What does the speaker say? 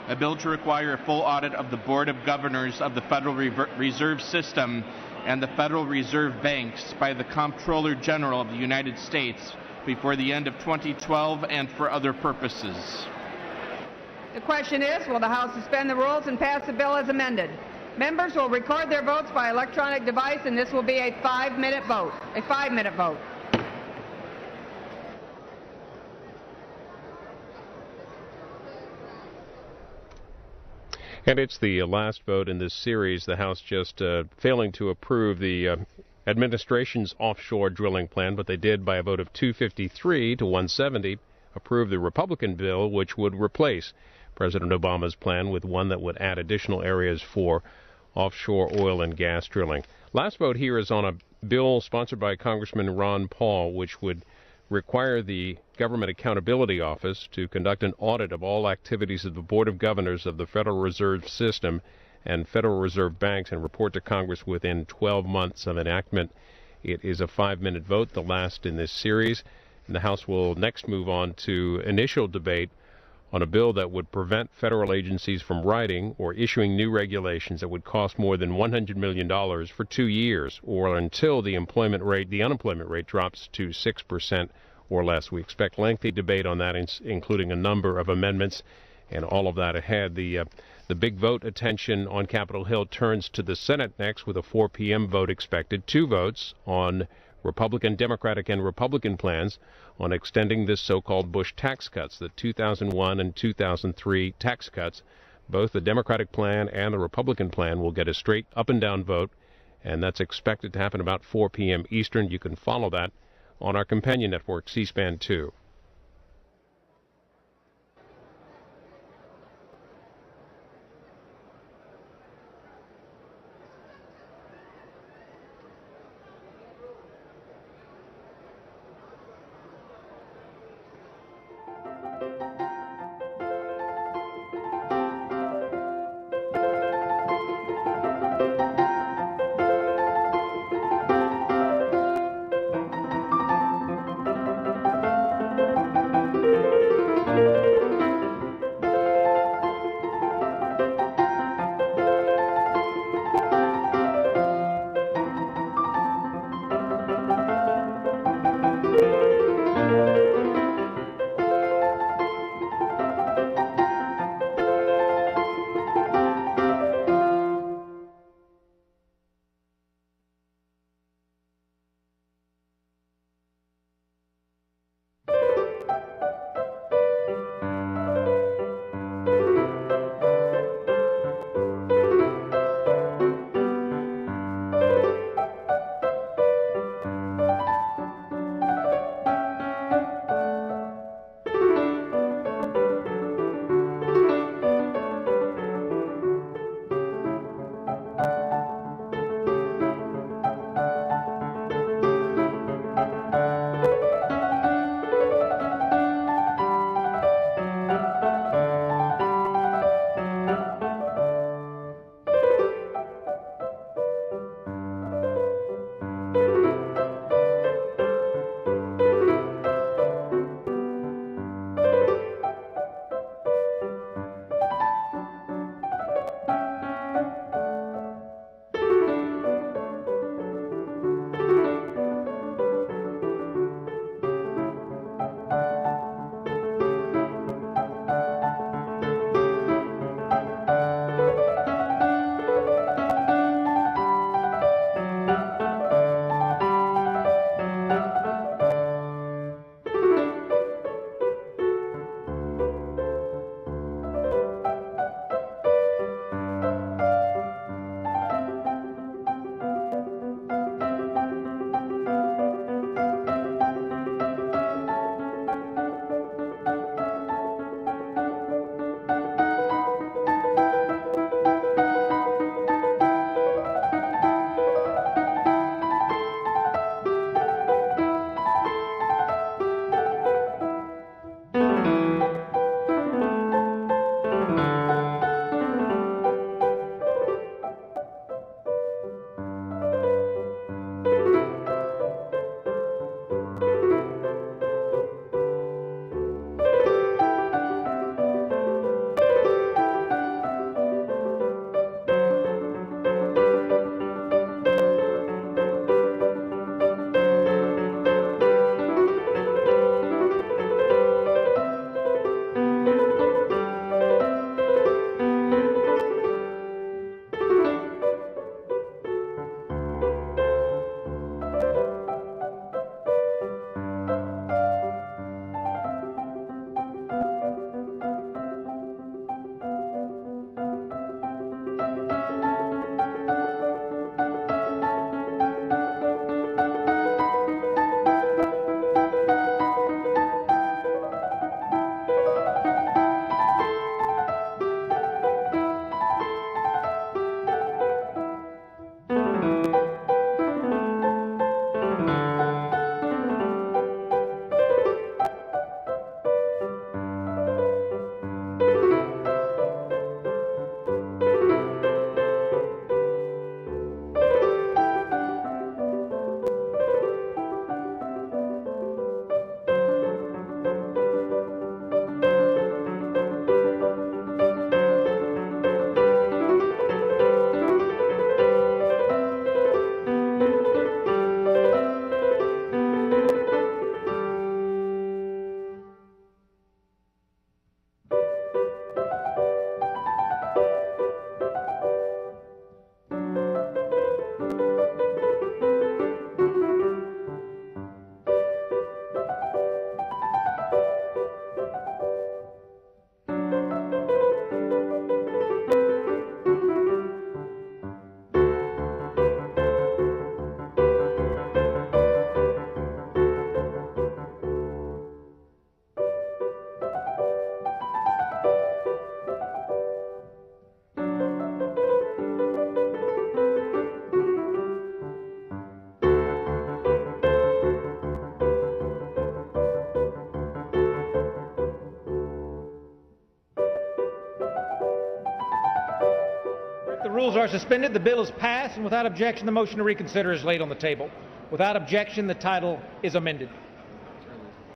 a bill to require a full audit of the Board of Governors of the Federal Reserve System and the Federal Reserve Banks by the Comptroller General of the United States before the end of 2012 and for other purposes. The question is, will the House suspend the rules and pass the bill as amended? Members will record their votes by electronic device, and this will be a 5-minute vote. A 5-minute vote. And it's the last vote in this series. The House just failing to approve the administration's offshore drilling plan, but they did by a vote of 253 to 170 approve the Republican bill, which would replace President Obama's plan with one that would add additional areas for offshore oil and gas drilling. Last vote here is on a bill sponsored by Congressman Ron Paul, which would require the Government Accountability Office to conduct an audit of all activities of the Board of Governors of the Federal Reserve System and Federal Reserve Banks and report to Congress within 12 months of enactment. It is a 5-minute vote, the last in this series, and the House will next move on to initial debate on a bill that would prevent federal agencies from writing or issuing new regulations that would cost more than $100 million for 2 years or until the unemployment rate drops to 6% or less. We expect lengthy debate on that, including a number of amendments and all of that ahead. The big vote attention on Capitol Hill turns to the Senate next with a 4 p.m. vote expected. 2 votes on Republican, Democratic, and Republican plans on extending this so-called Bush tax cuts, the 2001 and 2003 tax cuts. Both the Democratic plan and the Republican plan will get a straight up and down vote, and that's expected to happen about 4 p.m. Eastern. You can follow that on our companion network, C-SPAN 2. Rules are suspended. The bill is passed, and without objection, the motion to reconsider is laid on the table. Without objection, the title is amended.